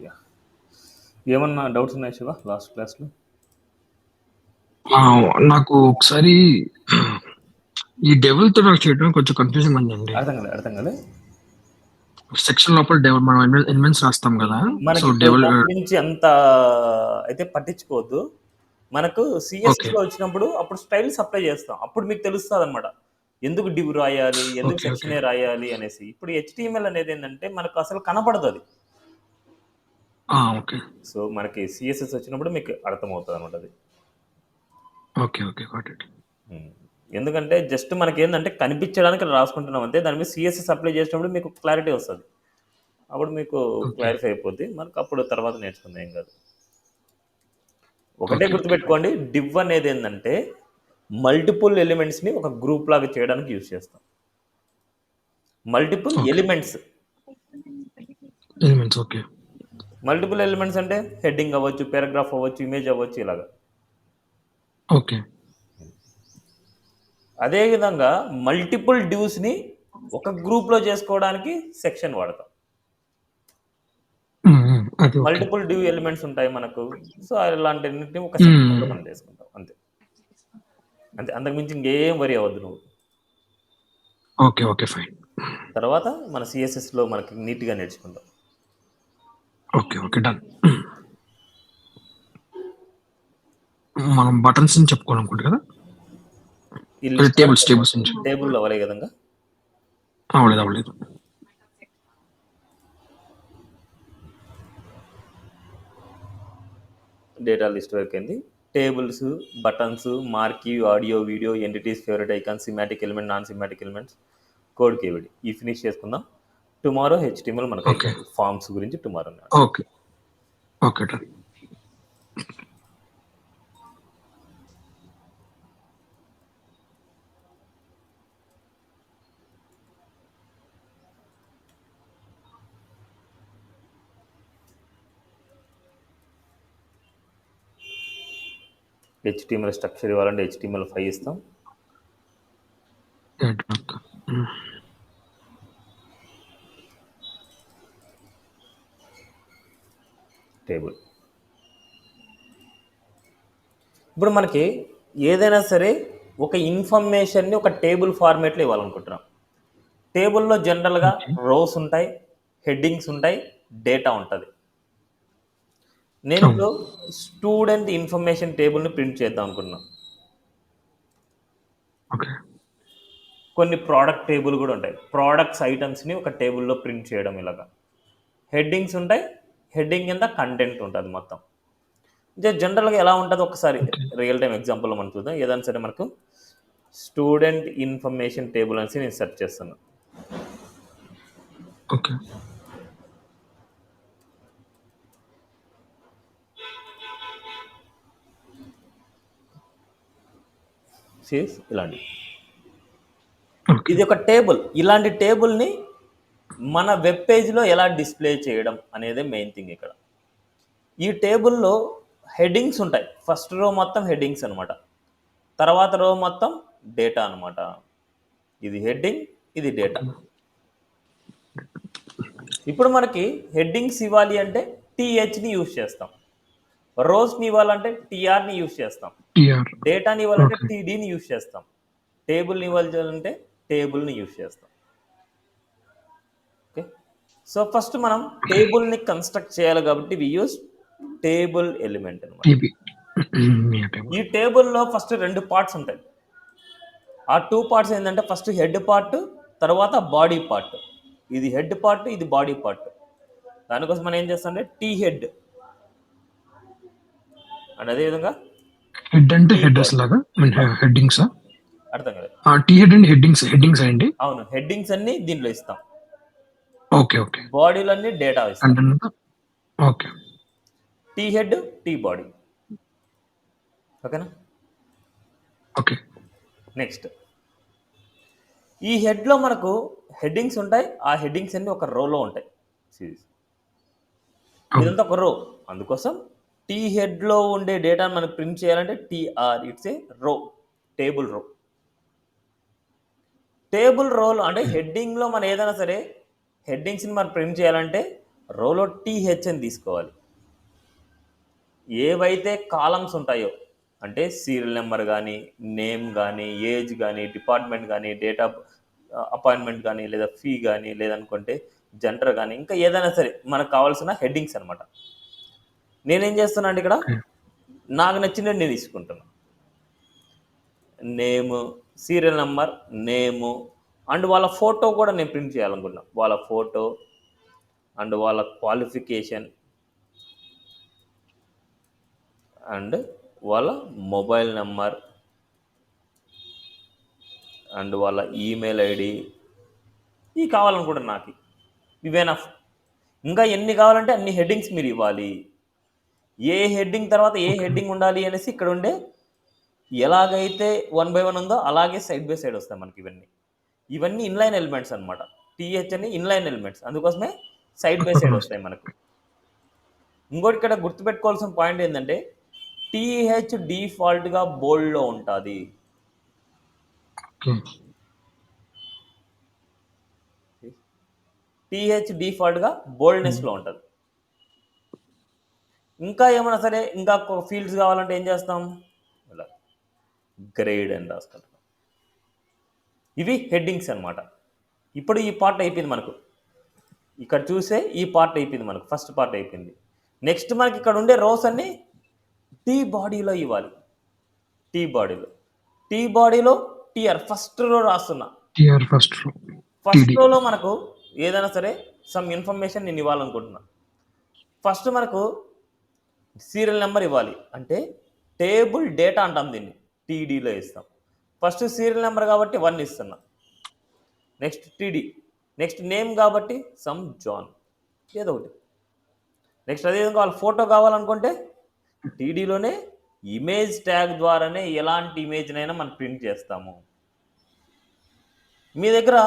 Yeah! ఏమన్నా doubts ఉన్నాయా Shiva last క్లాస్‌లో? ఆ! నాకు ఒకసారి ఈ డెవిల్‌తో నాకు చేయడం కొంచెం కన్‌ఫ్యూజింగ్‌గా ఉందండి. అర్థం కాలే? సెక్షన్ లోపల మనం ఎలిమెంట్స్ రాస్తాం గదా! సో, మనకిప్పుడు దాని గురించి అంత అయితే పట్టించుకోవద్దు. మనకు ఓకే. సీఎస్ఎస్‌లో వచ్చినప్పుడు అప్పుడు స్టైల్స్ అప్లై చేస్తాం. అప్పుడు మీకు తెలుస్తదనమాట. ఎందుకు డివ్ రాయాలి? ఎందుకు ఓకే. ఓకే. సెక్షన్ ఏ రాయాలి అనేసి. ఇప్పుడు హెచ్‌టీఎంఎల్ అనేదేంటంటే మనకు అసలు కనపడదది. ఓకే. సో, మనకి సీఎస్ఎస్ వచ్చినప్పుడు మీకు అర్థమవుతదనమాట అది. ఓకే. ఓకే. Got it. హ్మ్. ఎందుకంటే జస్ట్ మనకేందంటే కనిపించడానికి రాసుకుంటున్నాం అంతే. దాని మీద సీఎస్ఎస్ అప్లై చేసినప్పుడు మీకు క్లారిటీ వస్తది. అప్పుడు మీకు ఓకే. క్లారిఫై అయిపోద్ది. మనకప్పుడు తర్వాత నేర్చుకుందాం ఏం కాదు. ఒకటే ఓకే. ఓకే. ఫైన్. గుర్తుపెట్టుకోండి డివ్ అనేదేందంటే మల్టిపుల్ ఎలిమెంట్స్‌ని ఒక గ్రూప్ లాగా చేయడానికి యూజ్ చేస్తాం. Multiple okay. Elements. Elements okay. Multiple elements అంటే హెడ్డింగ్ అవ్వచ్చు, పారాగ్రాఫ్ అవ్వచ్చు, ఇమేజ్ అవ్వచ్చు ఇలాగా. ఓకే. అదే విధంగా మల్టిపుల్ డివ్స్‌ని ఒక గ్రూప్‌లో చేసుకోవడానికి సెక్షన్ వాడతాం. హ్మ్. హ్మ్. అది ఓకే. మల్టిపుల్ డివ్ ఎలిమెంట్స్ ఉంటాయి మనకు. సో, అలాంటిన్నిటిని ఒక సెక్షన్‌లో హ్మ్. మనం చేసుకుంటాం. అంతే. అంతే. అంతకు మించి ఇంకేం వరి అవ్వద్దు నువ్వు. ఓకే. ఓకే. ఫైన్. తర్వాత మన సీఎస్ఎస్‌లో మనకి నీట్‌గా నేర్చుకుంటాం. ఓకే. ఓకే. డన్. మనం బటన్స్ నుంచి చెప్పుకోవాలనుకుంట కదా! ఈ అదే లిస్ట్ టేబుల్స్ నుంచి. టేబుల్ అవ్వలే కదంగా. అవ్వలేదు. డేటా లిస్ట్ వరకైంది. Tables, buttons, marquee, audio, video, entities, favourite icon, semantic element, non semantic elements, code KBD. ఈ ఫినిష్ చేసుకుందాం. టుమారో హెచ్టీఎంఎల్ మనకు ఓకే. అయిపోయింది. ఫార్మ్స్ గురించి tomorrow okay. Okay. Done. HTML structure ఇవ్వాలంటే HTML5 ఇస్తాం. హ్మ్. టేబుల్. ఇప్పుడు మనకి ఏదైనా సరే ఒక ఇన్ఫర్మేషన్ని ఒక టేబుల్ ఫార్మేట్లో ఇవ్వాలనుకుంటున్నాం. టేబుల్‌లో జనరల్‌గా ఓకే. రోస్ ఉంటాయి, హెడ్డింగ్స్ ఉంటాయి, డేటా ఉంటది. నేను అవును. ఇప్పుడు స్టూడెంట్ ఇన్ఫర్మేషన్ టేబుల్‌ని ప్రింట్ చేద్దాం అనుకుంటున్నా. ఓకే. కొన్ని ప్రోడక్ట్ టేబుల్ కూడా ఉంటాయి. ప్రోడక్ట్స్ ఐటమ్స్‌ని ఒక టేబుల్‌లో ప్రింట్ చేయడం ఇలాగా. హెడ్డింగ్స్ ఉంటాయి. హెడ్డింగ్ కింద కంటెంట్ ఉంటది మొత్తం. జనరల్‌గా ఎలా ఉంటదో ఒకసారి ఓకే. రియల్ టైమ్ ఎగ్జాంపుల్‌లో మనం చూద్దాం. ఏదైనా సరే మనకు స్టూడెంట్ ఇన్ఫర్మేషన్ టేబుల్ అనేసి నేను సెర్చ్ చేస్తున్నా. ఓకే. ఇలాంటివి. ఓకే. ఇది ఒక టేబుల్. ఇలాంటి టేబుల్‌ని మన వెబ్ పేజ్‌లో ఎలా డిస్‌ప్లే చేయడం అనేదే మెయిన్ థింగ్ ఇక్కడ. ఈ టేబుల్‌లో హెడ్డింగ్స్ ఉంటాయి. ఫస్ట్ రో మొత్తం హెడ్డింగ్స్ అనమాట. తర్వాత రో మొత్తం డేటా అనమాట. ఇది హెడ్డింగ్, ఇది డేటా. ఓకే. ఇప్పుడు మనకి హెడ్డింగ్స్ ఇవ్వాలి అంటే టీహెచ్‌ని యూజ్ చేస్తాం. రోస్‌ని ఇవ్వాలంటే టీఆర్‌ని యూజ్ చేస్తాం. టీఆర్. డేటాని ఇవ్వాలంటే ఓకే. టీడీని యూజ్ చేస్తాం. టేబుల్‌ని ఇవ్వాలంటే టేబుల్‌ని యూజ్ చేస్తాం. ఓకే. సో, ఫస్ట్ మనం టేబుల్‌ని కన్‌స్ట్రక్ట్ చేయాలి కాబట్టి వి యూజ్ టేబుల్ ఎలిమెంట్ అనమాట. టీబీ. టేబుల్. ఈ టేబుల్‌లో ఫస్ట్ 2 పార్ట్స్ ఉంటాయి. ఆ 2 పార్ట్స్ ఏంటంటే ఫస్ట్ హెడ్ పార్ట్, తర్వాత బాడీ పార్ట్. ఇది హెడ్ పార్ట్, ఇది బాడీ పార్ట్. దానికోసం మనం ఏం చేస్తామంటే టీ హెడ్ అండ్ అదేవిధంగా హెడ్ అంటే టీ హెడర్స్ బాడీ. లాగా హెడ్డింగ్సా? అర్థం కాలేదు. టీ హెడ్ అండ్ హెడ్డింగ్స్ అండి? అవును. హెడ్డింగ్స్ అన్నీ దీంట్లో ఇస్తాం. ఓకే. ఓకే. బాడీలన్నీ డేటా ఇస్తాం. కంటెంట్ అంతా okay. T head, T body. ఓకేనా? ఓకే. నెక్స్ట్. ఈ హెడ్‌లో మనకు హెడ్డింగ్స్ ఉంటాయి. ఆ హెడ్డింగ్స్ అన్నీ ఒక రోలో ఉంటాయి. సిరీస్. అవును. ఇదంతా ఒక రో. అందుకోసం టీ హెడ్‌లో ఉండే డేటాను మనం ప్రింట్ చేయాలంటే టీఆర్ ఇట్స్ ఏ రో. టేబుల్ రో. టేబుల్ రోలో అంటే ఓకే. హెడ్డింగ్‌లో మనం ఏదైనా సరే హెడ్డింగ్స్‌ని మనం ప్రింట్ చేయాలంటే రోలో టీహెచ్ అని తీసుకోవాలి. ఏవైతే కాలమ్స్ ఉంటాయో అంటే సీరియల్ నెంబర్ కానీ, నేమ్ కానీ, ఏజ్ కానీ, డిపార్ట్మెంట్ కానీ, డేట్ ఆఫ్ అపాయింట్మెంట్ కానీ, లేదా ఫీ కానీ, లేదనుకుంటే జెండర్ కానీ, ఇంకా ఏదైనా సరే మనకు కావాల్సిన హెడ్డింగ్స్ అనమాట. నేనేం చేస్తున్నా అంటే ఇక్కడ ఓకే. నాకు నచ్చినవి నేను తీసుకుంటున్నా. నేము, సీరియల్ నెంబర్, నేము అండ్ వాళ్ళ ఫోటో కూడా నేను ప్రింట్ చేయాలనుకున్నా. వాళ్ళ ఫోటో అండ్ వాళ్ళ క్వాలిఫికేషన్ అండ్ వాళ్ళ మొబైల్ నెంబర్ అండ్ వాళ్ళ ఈమెయిల్ ఐడి ఇవి కావాలనుకుంటున్నా నాకు. ఇవేనఫ్. ఇంకా ఎన్ని కావాలంటే అన్ని హెడ్డింగ్స్ మీరు ఇవ్వాలి. ఏ హెడ్డింగ్ తర్వాత ఏ ఓకే. హెడ్డింగ్ ఉండాలి అనేసి ఇక్కడ ఉండే ఎలాగైతే 1 బై 1 ఉందో అలాగే సైడ్ బై సైడ్ వస్తాయి మనకి ఇవన్నీ. ఇవన్నీ ఇన్లైన్ ఎలిమెంట్స్ అనమాట. టీహెచ్ అని ఇన్లైన్ ఎలిమెంట్స్, అందుకోసమే సైడ్ బై సైడ్ వస్తాయి మనకు. ఇంకోటి ఇక్కడ గుర్తుపెట్టుకోవాల్సిన పాయింట్ ఏంటంటే టీహెచ్ డిఫాల్ట్గా బోల్డ్లో ఉంటుంది. ఓకే. టీహెచ్ డిఫాల్ట్గా బోల్డ్నెస్లో ఉంటుంది. ఇంకా ఏమైనా సరే ఇంకా ఫీల్డ్స్ కావాలంటే ఏం చేస్తాం, ఇలా గ్రేడ్ అని రాసుకుంటాం. ఇవి హెడ్డింగ్స్ అనమాట. ఇప్పుడు ఈ పార్ట్ అయిపోయింది మనకు. ఇక్కడ చూసే ఈ పార్ట్ అయిపోయింది మనకు, ఫస్ట్ పార్ట్ అయిపోయింది. నెక్స్ట్ మనకి ఇక్కడ ఉండే రోస్ అన్నీ టీ బాడీలో ఇవ్వాలి. టీ బాడీలో టీఆర్ ఫస్ట్ రో రాస్తున్నా. TR first row first TD. రోలో మనకు ఏదైనా సరే సమ్ ఇన్ఫర్మేషన్ నేను ఇవ్వాలనుకుంటున్నా. ఫస్ట్ మనకు సీరియల్ నెంబర్ ఇవ్వాలి, అంటే టేబుల్ డేటా అంటాం దీన్ని, టీడీలో ఇస్తాం. ఫస్ట్ సీరియల్ నెంబర్ కాబట్టి 1 ఇస్తున్నా. నెక్స్ట్ టీడీ, నెక్స్ట్ నేమ్ కాబట్టి సమ్ జాన్, ఏదో ఒకటి. నెక్స్ట్ అదేవిధంగా వాళ్ళ ఫోటో కావాలనుకుంటే టీడీలోనే ఇమేజ్ ట్యాగ్ ద్వారానే ఎలాంటి ఇమేజ్నైనా మనం ప్రింట్ చేస్తాము. మీ దగ్గర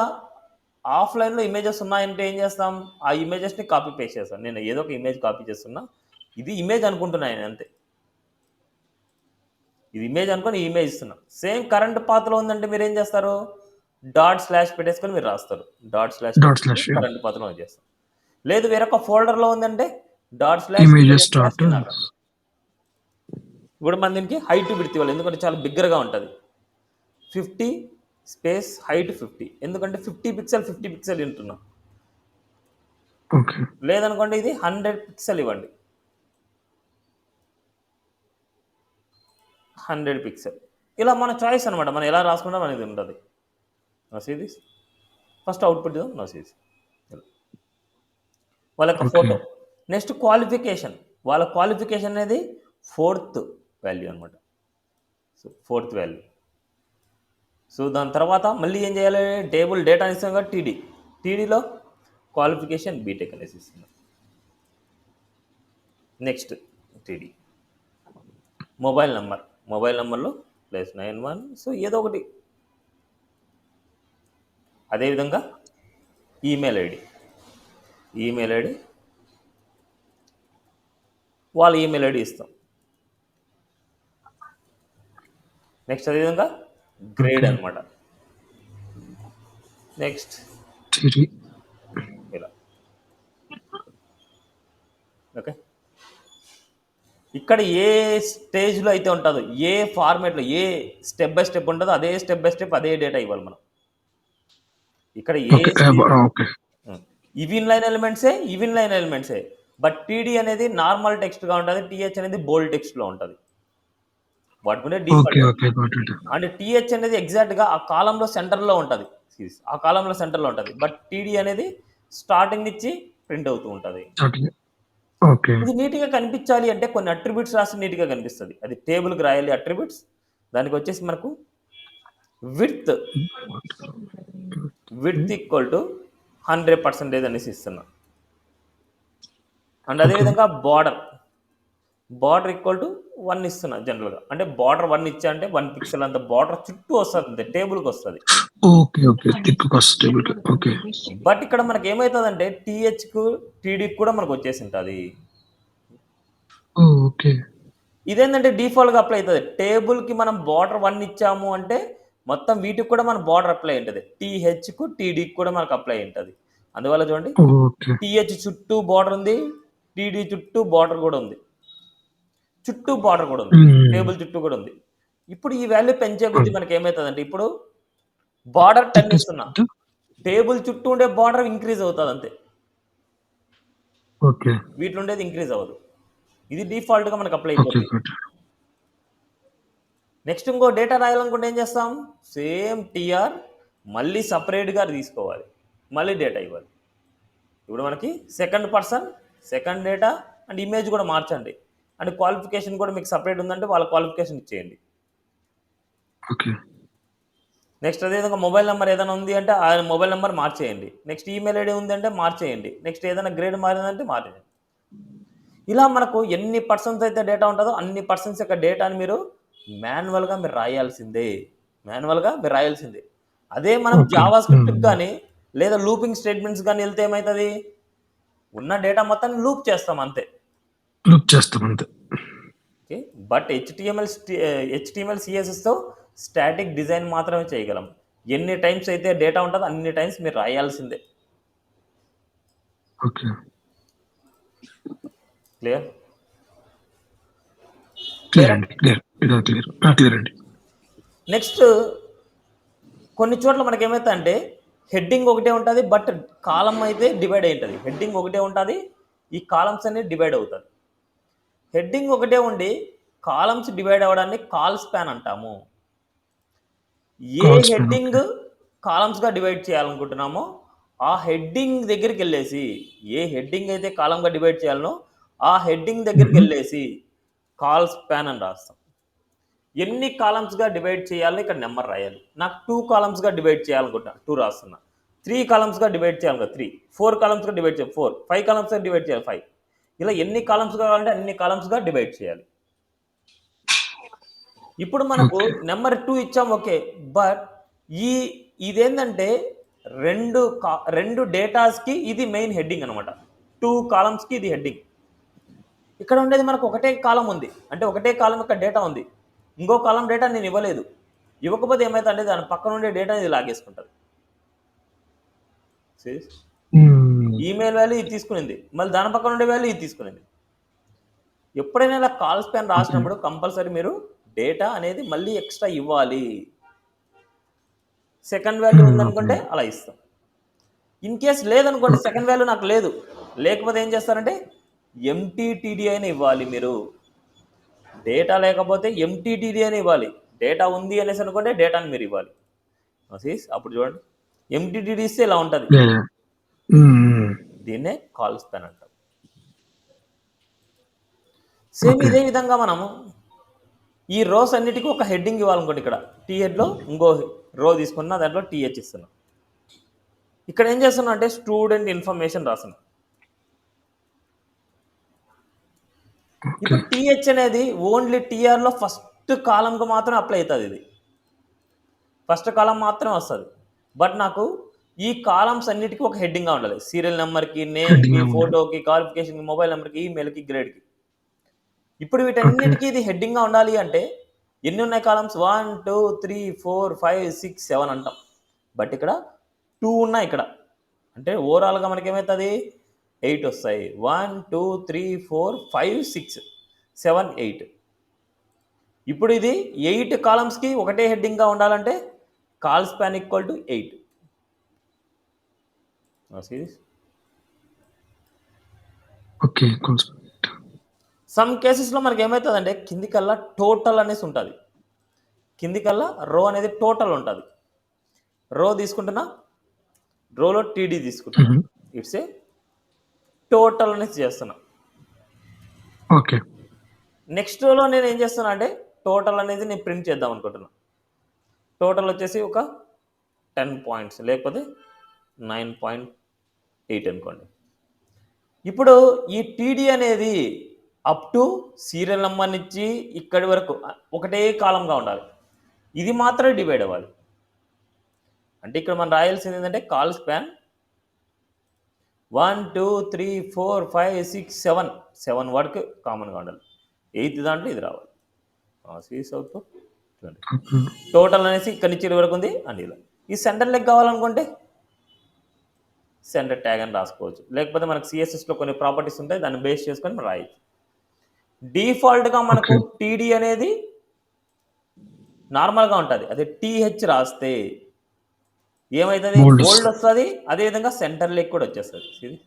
ఆఫ్లైన్లో ఇమేజెస్ ఉన్నాయంటే ఏం చేస్తాం, ఆ ఇమేజెస్ని కాపీ పేస్ట్ చేస్తాం. నేను ఏదో ఒక ఇమేజ్ కాపీ చేస్తున్నా, ఇది ఇమేజ్ అనుకుంటున్నా నేను, అంతే. ఇది ఇమేజ్ అనుకొని ఈ ఇమేజ్ ఇస్తున్నా. సేమ్ కరెంట్ పాత్లో ఉందంటే మీరు ఏం చేస్తారు, డాట్ స్లాష్ పెట్టేసుకొని మీరు రాస్తారు. డాట్ స్లాష్ కరెంట్ పాత్రలో చేస్తాం. లేదు వేరొక ఫోల్డర్లో ఉందంటే డాట్ స్లాష్ ఇమేజెస్ డాట్. ఇప్పుడు మన దీనికి హైట్ విడ్త్ ఇవ్వాలి, ఎందుకంటే చాలా బిగ్గరగా ఉంటుంది. 50 స్పేస్ హైట్ 50, ఎందుకంటే 50 పిక్సెల్ వింటున్నా. ఓకే. లేదనుకోండి ఇది 100 పిక్సెల్ ఇవ్వండి. 100 పిక్సెల్. ఇలా మన చాయిస్ అనమాట, మనం ఎలా రాసుకుంటాం అనేది ఉంటుంది. నోసీది ఫస్ట్ అవుట్పుట్ నోసీది వాళ్ళ యొక్క ఫోటో. నెక్స్ట్ క్వాలిఫికేషన్, వాళ్ళ క్వాలిఫికేషన్ అనేది 4th వాల్యూ అనమాట. So 4th value. సో దాని తర్వాత మళ్ళీ ఏం చేయాలి, టేబుల్ డేటా ఇస్తాం కదా టీడీలో క్వాలిఫికేషన్ బీటెక్ అనేసి ఇస్తున్నాం. Next TD. మొబైల్ నెంబర్లో +91, సో ఏదో ఒకటి. అదేవిధంగా ఈమెయిల్ ఐడి వాళ్ళ ఈమెయిల్ ఐడి ఇస్తాం. నెక్స్ట్ అదేవిధంగా గ్రేడ్ అనమాట. నెక్స్ట్ ఇలా. ఓకే, ఇక్కడ ఏ స్టేజ్లో అయితే ఉంటుందో, ఏ ఫార్మేట్లో, ఏ స్టెప్ బై స్టెప్ ఉంటుందో అదే స్టెప్ బై స్టెప్ అదే డేటా ఇవ్వాలి మనం. ఇక్కడ ఇవి ఇన్లైన్ ఎలిమెంట్సే, బట్ టీడీ అనేది నార్మల్ టెక్స్ట్గా ఉంటుంది, టీహెచ్ అనేది బోల్డ్ టెక్స్ట్లో ఉంటుంది. వాటికునే డిఫాల్ట్. అంటే టీహెచ్ అనేది ఎగ్జాక్ట్గా ఆ కాలంలో సెంటర్లో ఉంటుంది, బట్ టీడీ అనేది స్టార్టింగ్ నుంచి ప్రింట్ అవుతూ ఉంటుంది. ఇది నీట్గా కనిపించాలి అంటే కొన్ని అట్రిబ్యూట్స్ రాసి నీట్గా కనిపిస్తుంది. అది టేబుల్కి రాయాలి అట్రిబ్యూట్స్. దానికి వచ్చేసి మనకు విడ్త్ ఈక్వల్ టు 100% అనేసి ఇస్తున్నా. అండ్ అదేవిధంగా బార్డర్ ఈక్వల్ టు 1 ఇస్తున్నా జనరల్గా. అంటే బార్డర్ 1 ఇచ్చా అంటే 1 పిక్సెల్ అంత బార్డర్ చుట్టూ వస్తుంది, టేబుల్కి వస్తుంది. బట్ ఇక్కడ మనకి ఏమవుతుందంటే టీహెచ్కు టీడీకి కూడా మనకు వచ్చేసి ఉంటుంది. ఇదేంటంటే డిఫాల్ట్గా అప్లై అవుతుంది. టేబుల్కి మనం బార్డర్ 1 ఇచ్చాము అంటే మొత్తం వీటికి కూడా మన బార్డర్ అప్లై ఉంటుంది. టీహెచ్కు టీడీకి కూడా మనకు అప్లై ఉంటుంది. అందువల్ల చూడండి ఓకే. టీహెచ్ చుట్టూ బార్డర్ ఉంది, టీడీ చుట్టూ బార్డర్ కూడా ఉంది, చుట్టూ బార్డర్ కూడా ఉంది, హ్మ్. టేబుల్ చుట్టూ కూడా ఉంది. ఇప్పుడు ఈ వాల్యూ పెంచే కొద్దీ అవును. మనకి ఏమవుతుందంటే ఇప్పుడు బార్డర్ 10 థిక్‌నెస్ ఇస్తున్నా, పెద్ద టేబుల్ చుట్టూ ఉండే బార్డర్ ఇంక్రీజ్ అవుతుంది అంతే, ఓకే. వీటిలో ఉండేది ఇంక్రీజ్ అవ్వదు. ఇది డిఫాల్ట్గా మనకు అప్లై ఓకే. అయిపోతుంది. గుడ్. నెక్స్ట్ ఇంకో డేటా రాయాలనుకుంటే ఏం చేస్తాం, సేమ్ టీఆర్ మళ్ళీ సపరేట్గా తీసుకోవాలి, మళ్ళీ డేటా ఇవ్వాలి. ఇప్పుడు మనకి second person, second data and image కూడా మార్చండి, అండ్ క్వాలిఫికేషన్ కూడా మీకు సపరేట్ ఉందంటే వాళ్ళ క్వాలిఫికేషన్ ఇచ్చేయండి. ఓకే. నెక్స్ట్ అదేవిధంగా మొబైల్ నెంబర్ ఏదైనా ఉంది అంటే ఆ మొబైల్ నెంబర్ మార్చేయండి. నెక్స్ట్ ఈమెయిల్ ఐడి ఉంది అంటే మార్చేయండి. నెక్స్ట్ ఏదైనా గ్రేడ్ మారిందంటే మార్చేయండి. ఇలా మనకు ఎన్ని పర్సన్స్ అయితే డేటా ఉంటుందో అన్ని పర్సన్స్ యొక్క డేటాని మీరు మాన్యువల్గా మీరు రాయాల్సిందే, మాన్యువల్గా మీరు రాయాల్సిందే. అదే మనం ఓకే. జావా స్క్రిప్ట్కి హ్మ్. కానీ లేదా లూపింగ్ స్టేట్మెంట్స్ కానీ వెళ్తే ఏమవుతుంది, ఉన్న డేటా మొత్తాన్ని లూప్ చేస్తాం అంతే. లూప్ చేస్తాం అంతే. ఓకే, బట్ హెచ్టిఎంఎల్ సిఎస్ఎస్తో స్టాటిక్ డిజైన్ మాత్రమే చేయగలం. ఎన్ని టైమ్స్ అయితే డేటా ఉంటుందో అన్ని టైమ్స్ మీరు రాయాల్సిందే. ఓకే. క్లియర్? క్లియర్ క్లియరా? అండి. క్లియర్. ఇదా క్లియర్. క్లియర్ అండి. నెక్స్ట్ కొన్ని చోట్ల మనకి ఏమవుతుందంటే హెడ్డింగ్ ఒకటే ఉంటుంది, బట్ కాలం అయితే డివైడ్ అయి ఉంటుంది. హెడ్డింగ్ ఒకటే ఉంటుంది, ఈ కాలమ్స్ అన్ని డివైడ్ అవుతుంది. హెడ్డింగ్ ఒకటే ఉండి కాలమ్స్ డివైడ్ అవ్వడాన్ని కాల్ స్పాన్ అంటాము. ఏ కాల్ స్పాన్. ఓకే. హెడ్డింగ్ కాలమ్స్గా డివైడ్ చేయాలనుకుంటున్నామో ఆ హెడ్డింగ్ దగ్గరికి వెళ్ళేసి, ఏ హెడ్డింగ్ అయితే కాలంగా డివైడ్ చేయాలనో ఆ హెడ్డింగ్ దగ్గరికి హుహు. వెళ్ళేసి కాల్ స్పాన్ అని రాస్తాం. ఎన్ని కాలమ్స్గా డివైడ్ చేయాలో ఇక్కడ నెంబర్ రాయాలి. నాకు 2 కాలమ్స్గా డివైడ్ చేయాలనుకుంటా, 2 రాస్తున్నా. 3 కాలమ్స్గా డివైడ్ చేయాలి 3, 4 కాలమ్స్గా డివైడ్ చేయాలి 4, 5 కాలమ్స్గా డివైడ్ చేయాలి 5. ఇలా ఎన్ని కాలమ్స్ కావాలంటే అన్ని కాలమ్స్గా డివైడ్ చేయాలి. ఇప్పుడు మనకు ఓకే. నెంబర్ 2 ఇచ్చాం ఓకే, బట్ ఈ ఇదేంటంటే రెండు డేటాస్కి ఇది మెయిన్ హెడ్డింగ్ అనమాట. 2 కాలమ్స్కి ఇది హెడ్డింగ్. ఇక్కడ ఉండేది మనకు ఒకటే కాలం ఉంది, అంటే ఒకటే కాలం యొక్క డేటా ఉంది, ఇంకో కాలం డేటా నేను ఇవ్వలేదు. ఇవ్వకపోతే ఏమైతే దాని పక్కన ఉండే డేటా ఇది లాగేసుకుంటుంది. హ్మ్. ఈమెయిల్ వాల్యూ ఇది తీసుకునింది, మళ్ళీ దాని పక్కన ఉండే వాల్యూ ఇది తీసుకునింది. ఎప్పుడైనా ఇలా కాల్ స్పాన్ ఓకే. రాసినప్పుడు కంపల్సరీ మీరు డేటా అనేది మళ్ళీ ఎక్స్ట్రా ఇవ్వాలి. సెకండ్ వాల్యూ హ్మ్. ఓకే. ఉందనుకుంటే అలా ఇస్తాం. ఇన్ కేస్ లేదనుకోండి, ఓకే. సెకండ్ వాల్యూ నాకు లేదు, లేకపోతే ఏం చేస్తారంటే ఎంటీటీడీ అయినా ఇవ్వాలి మీరు. డేటా లేకపోతే ఎంటీటీడీ అని ఇవ్వాలి. డేటా ఉంది అనేసి అనుకుంటే డేటాని మీరు ఇవ్వాలి. అప్పుడు చూడండి ఎంటీటీడీ ఇస్తే ఇలా ఉంటుంది. యాహ్! యాహ్! హ్మ్. దీన్నే కాల్ స్పాన్ అంటాం. Same okay. ఇదే విధంగా మనము ఈ రోస్ అన్నిటికీ ఒక హెడ్డింగ్ ఇవ్వాలనుకోండి. ఇక్కడ టీహెడ్లో ఇంకో రో తీసుకున్నా, దాంట్లో టీహెచ్ ఇస్తున్నాం. ఇక్కడ ఏం చేస్తున్నా అంటే స్టూడెంట్ ఇన్ఫర్మేషన్ రాస్తున్నాం. ఓకే. ఇప్పుడు టీహెచ్ అనేది ఓన్లీ టీఆర్లో ఫస్ట్ కాలంకు మాత్రం అప్లై అవుతుంది. ఇది ఫస్ట్ కాలం మాత్రమే వస్తుంది. బట్ నాకు ఈ కాలమ్స్ అన్నిటికీ ఒక హెడ్డింగ్గా ఉండాలి. సీరియల్ నెంబర్కి, నేమ్కి, హెడ్డింగ్‌గా ఉండాలి. ఫోటోకి, క్వాలిఫికేషన్కి, మొబైల్ నెంబర్కి, ఈమెయిల్కి, గ్రేడ్కి. ఇప్పుడు ఓకే. వీటన్నిటికీ ఇది హెడ్డింగ్గా ఉండాలి అంటే ఎన్ని ఉన్నాయి కాలమ్స్, 1 2 3 4 5 6 7 అంటాం. బట్ ఇక్కడ 2 ఉన్నాయి ఇక్కడ, అంటే ఓవరాల్గా మనకి ఏమవుతుంది 8 వస్తాయి. 1 2 3 4 5 6 7 8. ఇప్పుడు ఇది 8 కాలమ్స్కి ఒకటే హెడ్డింగ్గా ఉండాలంటే call span equal to 8. Okay. Call span. Some కేసెస్లో మనకి ఏమవుతుందంటే కిందికల్లా టోటల్ అనేసి ఉంటుంది, కిందికల్లా రో అనేది టోటల్ ఉంటుంది. రో తీసుకుంటున్నా, రోలో టీడీ తీసుకుంటున్నా, హుహు. ఇట్స్ ఏ టోటల్ అనేసి చేస్తున్నా. ఓకే. నెక్స్ట్ రోలో నేను ఏం చేస్తున్నా అంటే టోటల్ అనేది నేను ప్రింట్ చేద్దాం అనుకుంటున్నా. టోటల్ వచ్చేసి ఒక 10 పాయింట్స్ లేకపోతే 9.8 అనుకోండి. ఇప్పుడు ఈ టీడీ అనేది అప్ టు సీరియల్ నెంబర్ నుంచి ఇక్కడి వరకు ఒకటే కాలంగా ఉండాలి. ఇది మాత్రమే డివైడ్ అవ్వాలి. అంటే ఇక్కడ మనం రాయాల్సింది ఏంటంటే కాల్ స్పాన్ 1 2 3 4 5 6 7 వరకు కామన్గా ఉండాలి. 8th దాంట్లో ఇది రావాలి. అవుట్పుట్ చూడండి, ఓకే. టోటల్ అనేసి ఇక్కడ నుంచి 20 వరకు ఉంది అండ్ ఇలా. ఈ సెంటర్ లెగ్ కావాలనుకుంటే సెంటర్ ట్యాగ్ అని రాసుకోవచ్చు. లేకపోతే మనకు సిఎస్ఎస్లో కొన్ని ప్రాపర్టీస్ ఉంటాయి, దాన్ని బేస్ చేసుకొని మనం రాయొచ్చు. డిఫాల్ట్గా మనకు ఓకే. టీడీ అనేది నార్మల్గా ఉంటుంది. అదే టీహెచ్ రాస్తే ఏమవుతుంది, బోల్డ్ బోల్డ్ వస్తుంది, అదేవిధంగా సెంటర్ లెక్ కూడా వచ్చేస్తుంది. ఇది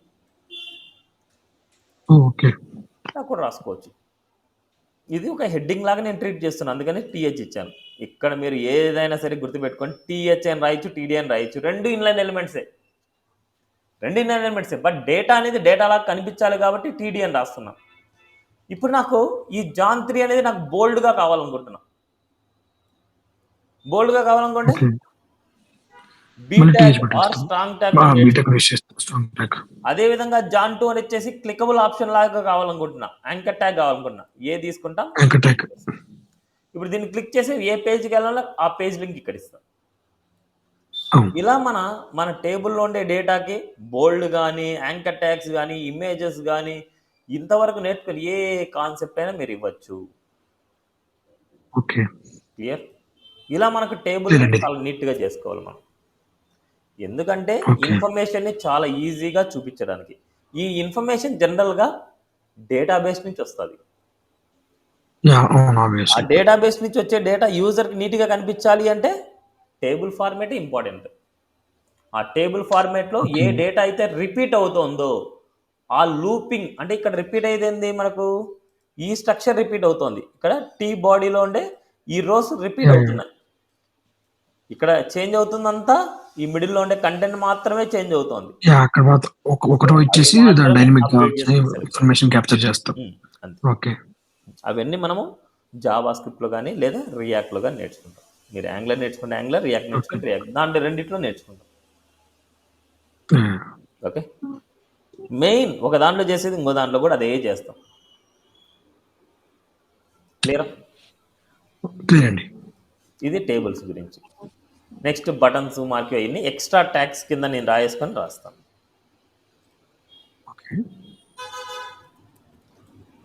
ఓకే. ఇలా కూడా రాసుకోవచ్చు. ఇది ఒక హెడ్డింగ్ లాగా నేను ట్రీట్ చేస్తున్నాను, అందుకని టీహెచ్ ఇచ్చాను. ఇక్కడ మీరు ఏదైనా సరే గుర్తుపెట్టుకొని టీహెచ్ అని రాయొచ్చు, టీడీ అని రాయొచ్చు. రెండు ఇన్లైన్ ఎలిమెంట్సే, బట్ డేటా అనేది డేటా లాగా కనిపించాలి కాబట్టి టీడీ అని రాస్తున్నాం. ఇప్పుడు నాకు ఈ జాన్ 3 అనేది నాకు బోల్డ్గా కావాలనుకుంటున్నా. బోల్డ్గా కావాలనుకుంటే ఓకే. బీ మళ్ళీ ట్యాగ్ టీహెచ్ ఆర్ పెట్టేస్తాం. స్ట్రాంగ్ ట్యాగ్ అని బీటెక్ నేర్చుకుంటాం. యూస్ చేస్తాం. Strong tag. అదేవిధంగా జాన్ 2 అని వచ్చేసి క్లికబుల్ ఆప్షన్ లాగా కావాలనుకుంటున్నా, యాంకర్ ట్యాగ్ కావాలనుకుంటున్నా. ఏ తీసుకుంటాం? Anchor tag. ఇప్పుడు దీన్ని క్లిక్ చేసి ఏ పేజ్కి వెళ్ళాలో ఆ పేజ్ లింక్ ఇక్కడ ఇస్తాం. అవును. ఇలా మన టేబుల్లో ఉండే డేటాకి బోల్డ్ కానీ, యాంకర్ ట్యాగ్స్ కానీ, ఇమేజెస్ కానీ ఇంతవరకు నేర్చుకుని ఏ కాన్సెప్ట్ అయినా మీరు ఇవ్వచ్చు. ఓకే. క్లియర్? ఇలా మనకు టేబుల్ క్లియర్ అండి. చాలా నీట్గా చేసుకోవాలి మనం. ఎందుకంటే ఓకే. ఇన్ఫర్మేషన్ని చాలా ఈజీగా చూపించడానికి. ఈ ఇన్ఫర్మేషన్ జనరల్గా డేటాబేస్ నుంచి వస్తుంది. అవును. ఆ ఆబ్వియస్లీ. డేటాబేస్ నుంచి వచ్చే డేటా యూజర్కి నీట్గా కనిపించాలి అంటే టేబుల్ ఫార్మేట్ ఇంపార్టెంట్. ఆ టేబుల్ ఫార్మేట్లో ఓకే. ఏ డేటా అయితే రిపీట్ అవుతుందో ఆ లూపింగ్, అంటే ఇక్కడ రిపీట్ అయ్యేది మనకు ఈ స్ట్రక్చర్ రిపీట్ అవుతుంది. ఇక్కడ టీ బాడీలో ఉండే ఈ రోస్ రిపీట్ అవుతున్నాయి. ఇక్కడ చేంజ్ అవుతుందంతా ఈ మిడిల్లో ఉండే కంటెంట్ మాత్రమే చేంజ్ అవుతుంది. అక్కడ మాత్రం ఒకటో అవి ఇచ్చేసి దాని మాత్రమే డైనమిక్ గా అప్డేట్ చేసుకుని సరిపోతుంది. ఇన్ఫర్మేషన్ క్యాప్చర్ చేస్తాం. అంతే. ఓకే. అవన్నీ మనము జావా స్క్రిప్ట్లో కానీ లేదా రియాక్ట్లో కానీ నేర్చుకుంటాం. మీరు యాంగ్లర్ నేర్చుకుంటే యాంగ్లర్, రియాక్ట్ నేర్చుకుంటే రియాక్ట్, దాంట్లో రెండిట్లో నేర్చుకుంటాం. ఓకే. మెయిన్ ఒక దాంట్లో చేసేది ఇంకో దాంట్లో కూడా అదే చేస్తాం. క్లియర్? క్లియర్ అండి. ఇది టేబుల్స్ గురించి. నెక్స్ట్ బటన్స్, మార్క్ అవన్నీ ఎక్స్ట్రా ట్యాగ్స్ కింద నేను రాయేసుకొని రాస్తాను. Okay.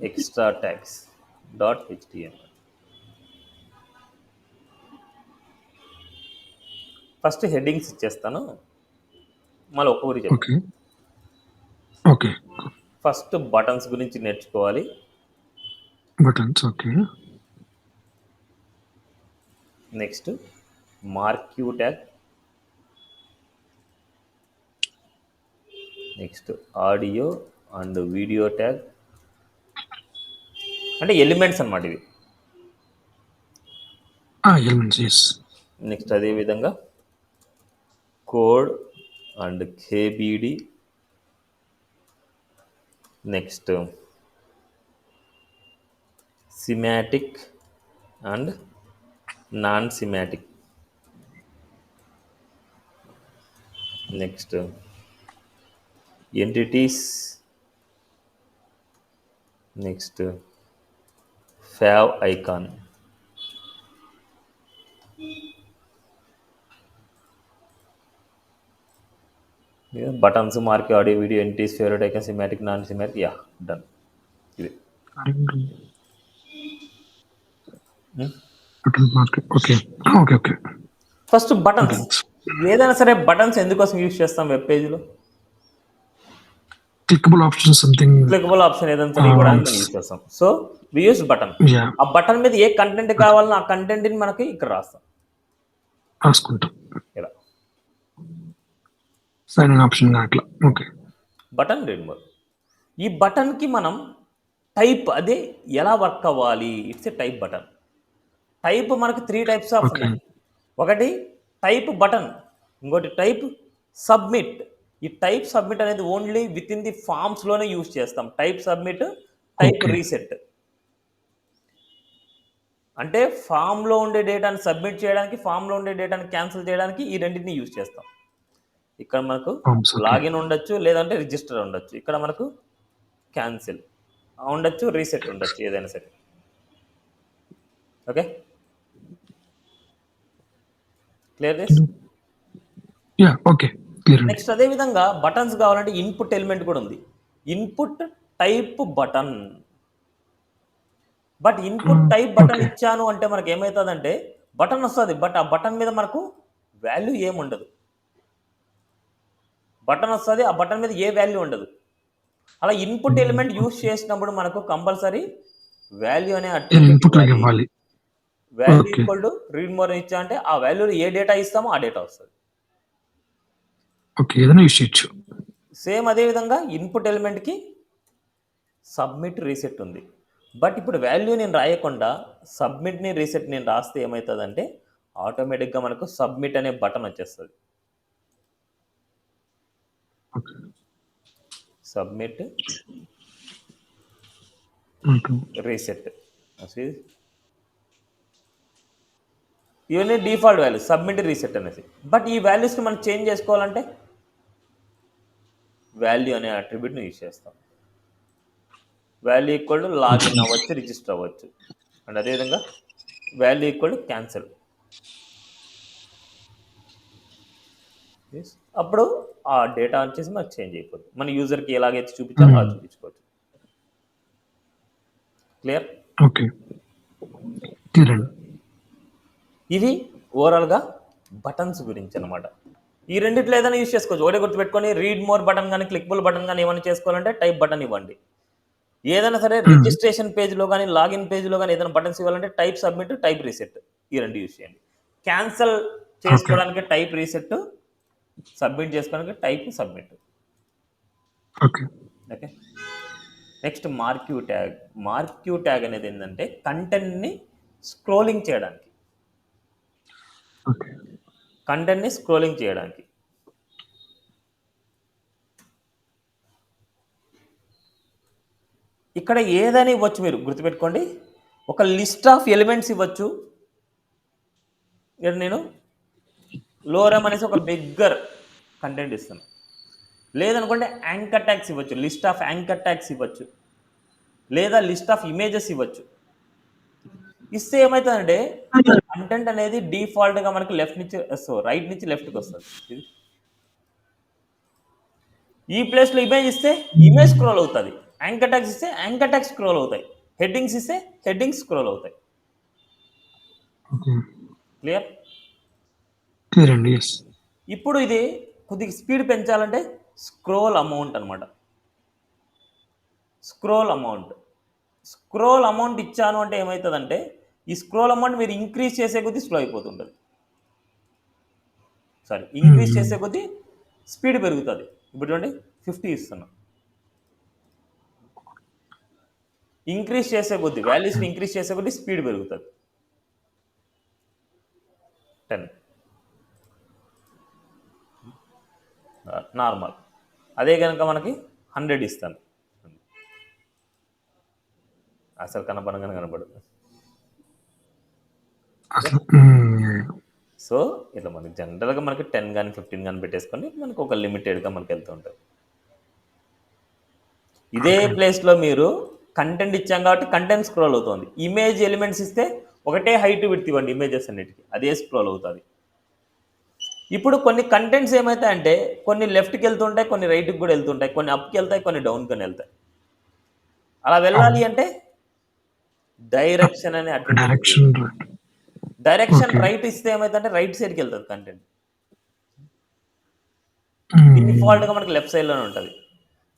Extra tags dot HTML. First headings ఇచ్చేస్తాను, మళ్ళీ ఒక్కొక్కటి చెప్తాను. ఓకే. ఓకే. ఫస్ట్ బటన్స్ గురించి నేర్చుకోవాలి. Buttons. Okay. Next marquee tag, next audio and video tag, అంటే ఎలిమెంట్స్ అన్నమాట ఇవి. ఎలిమెంట్స్. ఎస్. నెక్స్ట్ అదేవిధంగా code and KBD, next semantic and non semantic, next entities, next fav icon, buttons, mark, audio, video, entities, favourite icon, semantic, non semantic. Done. ఇది okay. Okay. Okay. First buttons. ఏదైనా సరే buttons ఎందుకోసం use చేస్తాం web పేజ్లో? Clickable option something. Clickable option ఏదైనా సరే ఇవ్వడానికి మనం యూజ్ చేస్తాం. So we use button. ఆ బటన్ మీద ఏ కంటెంట్ కావాలన్నా ఆ కంటెంట్ని మనకి ఇక్కడ రాసుకుంటాం. ఇలా సైన్ ఇన్ ఆప్షన్ అట్లా. ఓకే. Button remove. ఈ బటన్కి మనం టైప్, అదే ఎలా వర్క్ అవ్వాలి, it's a type button. Type మనకు 3 టైప్స్ ఆఫ్ ఉన్నాయి. ఒకటి టైప్ బటన్, ఇంకోటి టైప్ సబ్మిట్. ఈ టైప్ సబ్మిట్ అనేది ఓన్లీ విత్ ఇన్ ది ఫామ్స్లోనే యూజ్ చేస్తాం. Type submit, type reset. అంటే ఫామ్లో ఉండే డేటాని సబ్మిట్ చేయడానికి, ఫామ్లో ఉండే డేటాని క్యాన్సిల్ చేయడానికి ఈ రెండింటిని యూజ్ చేస్తాం. ఇక్కడ మనకు లాగిన్ ఉండొచ్చు, లేదంటే రిజిస్టర్ ఉండొచ్చు. ఇక్కడ మనకు క్యాన్సిల్ ఉండొచ్చు, రీసెట్ ఉండొచ్చు, ఏదైనా సరే. Okay. Clear this? Okay. Clear. Next అదేవిధంగా బటన్స్ కావాలంటే ఇన్పుట్ ఎలిమెంట్ కూడా ఉంది. Input type button. But input type button ఇచ్చాను అంటే మనకు ఏమవుతుందంటే బటన్ వస్తుంది, బట్ ఆ బటన్ మీద మనకు వాల్యూ ఏముండదు. బటన్ వస్తుంది, ఆ బటన్ మీద ఏ వాల్యూ ఉండదు. అలా ఇన్పుట్ ఎలిమెంట్ యూస్ చేసినప్పుడు మనకు కంపల్సరీ వాల్యూ అనే అట్రిబ్యూట్ ఇన్పుట్ లాగా ఇవ్వాలి. Value okay. Equal to read more ఇచ్చా అంటే ఆ వాల్యూలో ఏ డేటా ఇస్తామో ఆ డేటా వస్తుంది. ఓకే. ఏదైనా యూజ్ చేయొచ్చు. సేమ్ అదే విధంగా ఇన్పుట్ ఎలిమెంట్కి సబ్మిట్ రీసెట్ ఉంది. బట్ ఇప్పుడు వాల్యూ నేను రాయకుండా సబ్మిట్ని రీసెట్ నేను రాస్తే ఏమవుతుందంటే ఆటోమేటిక్గా మనకు సబ్మిట్ అనే బటన్ వచ్చేస్తుంది. ఓకే. సబ్మిట్ రీసెట్ ఇవన్నీ డిఫాల్ట్ వాల్యూస్, సబ్మిట్ రీసెట్ అనేసి. బట్ ఈ వాల్యూస్ని మనం చేంజ్ చేసుకోవాలంటే వాల్యూ అనే అట్రిబ్యూట్ని యూజ్ చేస్తాం. వాల్యూ ఈక్వల్ టు లాగిన్ అవ్వచ్చు, రిజిస్టర్ అవ్వచ్చు. అండ్ అదేవిధంగా వాల్యూ ఈక్వల్ టు క్యాన్సిల్. అప్పుడు ఆ డేటా వచ్చేసి మనకు చేంజ్ అయిపోతుంది. మన యూజర్కి ఎలాగైతే చూపించాలో అలా చూపించుకోవచ్చు. క్లియర్? ఓకే. క్లియర్. ఇవి ఓవరాల్గా బటన్స్ గురించి అనమాట. ఈ రెండిట్లో ఏదైనా యూజ్ చేసుకోవచ్చు. ఒకటే గుర్తుపెట్టుకొని రీడ్ మోర్ బటన్ కానీ క్లిక్బుల్ బటన్ కానీ ఏమైనా చేసుకోవాలంటే టైప్ బటన్ ఇవ్వండి. ఏదైనా సరే రిజిస్ట్రేషన్ పేజ్లో కానీ లాగిన్ పేజ్లో కానీ ఏదైనా బటన్స్ ఇవ్వాలంటే టైప్ సబ్మిట్, టైప్ రీసెట్, ఈ రెండు యూజ్ చేయండి. క్యాన్సల్ చేసుకోవడానికి టైప్ రీసెట్, సబ్మిట్ చేసుకోవడానికి type submit. Okay. Okay. Next marquee tag. Marquee tag అనేది ఏంటంటే కంటెంట్ని స్క్రోలింగ్ చేయడానికి, ఓకే. కంటెంట్ని స్క్రోలింగ్ చేయడానికి. ఇక్కడ ఏదైనా ఇవ్వచ్చు, మీరు గుర్తుపెట్టుకోండి. ఒక లిస్ట్ ఆఫ్ ఎలిమెంట్స్ ఇవ్వచ్చు. ఇక్కడ నేను లోరమ్ అనేసి ఒక బిగ్గర్ కంటెంట్ ఇస్తాను. లేదనుకుంటే యాంకర్ ట్యాగ్స్ ఇవ్వచ్చు, లిస్ట్ ఆఫ్ యాంకర్ ట్యాగ్స్ ఇవ్వచ్చు, లేదా లిస్ట్ ఆఫ్ ఇమేజెస్ ఇవ్వచ్చు. ఇస్తే ఏమవుతుందంటే కంటెంట్ అనేది డిఫాల్ట్గా మనకు లెఫ్ట్ నుంచి రైట్ నుంచి లెఫ్ట్కి వస్తుంది. ఈ ప్లేస్లో ఇమేజ్ ఇస్తే ఇమేజ్ స్క్రోల్ అవుతుంది, యాంకర్ ట్యాగ్స్ ఇస్తే యాంకర్ ట్యాగ్స్ స్క్రోల్ అవుతాయి, హెడ్డింగ్స్ ఇస్తే హెడ్డింగ్స్ స్క్రోల్ అవుతాయి. క్లియర్? క్లియర్ అండి. ఎస్. ఇప్పుడు ఇది కొద్దిగా స్పీడ్ పెంచాలంటే స్క్రోల్ అమౌంట్ అనమాట. స్క్రోల్ అమౌంట్ ఇచ్చాను అంటే ఏమవుతుందంటే ఈ స్క్రోల్ అమౌంట్ మీరు ఇంక్రీజ్ చేసే కొద్దీ స్లో అయిపోతుంటుంది. ఇంక్రీజ్ చేసే కొద్దీ స్పీడ్ పెరుగుతుంది. ఇప్పుడు చూడండి 50 ఇస్తున్నాం. ఇంక్రీజ్ చేసే కొద్దీ వాల్యూస్ని ఇంక్రీజ్ చేసే కొద్దీ స్పీడ్ పెరుగుతుంది. 10 నార్మల్. అదే కనుక మనకి 100 ఇస్తాను, అసలు కనపడగానే కనపడదు. సో ఇట్లా మనకి జనరల్గా మనకి 10 కానీ 15 కానీ పెట్టేసుకొని మనకు ఒక లిమిటెడ్గా మనకి వెళ్తూ ఉంటుంది. ఇదే ప్లేస్లో మీరు కంటెంట్ ఇచ్చాం కాబట్టి కంటెంట్ స్క్రోల్ అవుతుంది. ఇమేజ్ ఎలిమెంట్స్ ఇస్తే ఒకటే హైట్ విడ్త్ ఇవ్వండి ఇమేజెస్ అన్నిటికీ, అదే స్క్రోల్ అవుతుంది. ఇప్పుడు కొన్ని కంటెంట్స్ ఏమవుతాయంటే కొన్ని లెఫ్ట్కి వెళ్తుంటాయి, కొన్ని రైట్కి కూడా వెళ్తుంటాయి, కొన్ని అప్కి వెళ్తాయి, కొన్ని డౌన్కి వెళ్తాయి. అలా వెళ్ళాలి అంటే డైరెక్షన్ అనే డైరెక్షన్ రైట్ ఇస్తే ఏమవుతుందంటే రైట్ సైడ్కి వెళ్తుంది కంటెంట్. డిఫాల్ట్గా మనకి లెఫ్ట్ సైడ్లోనే ఉంటుంది.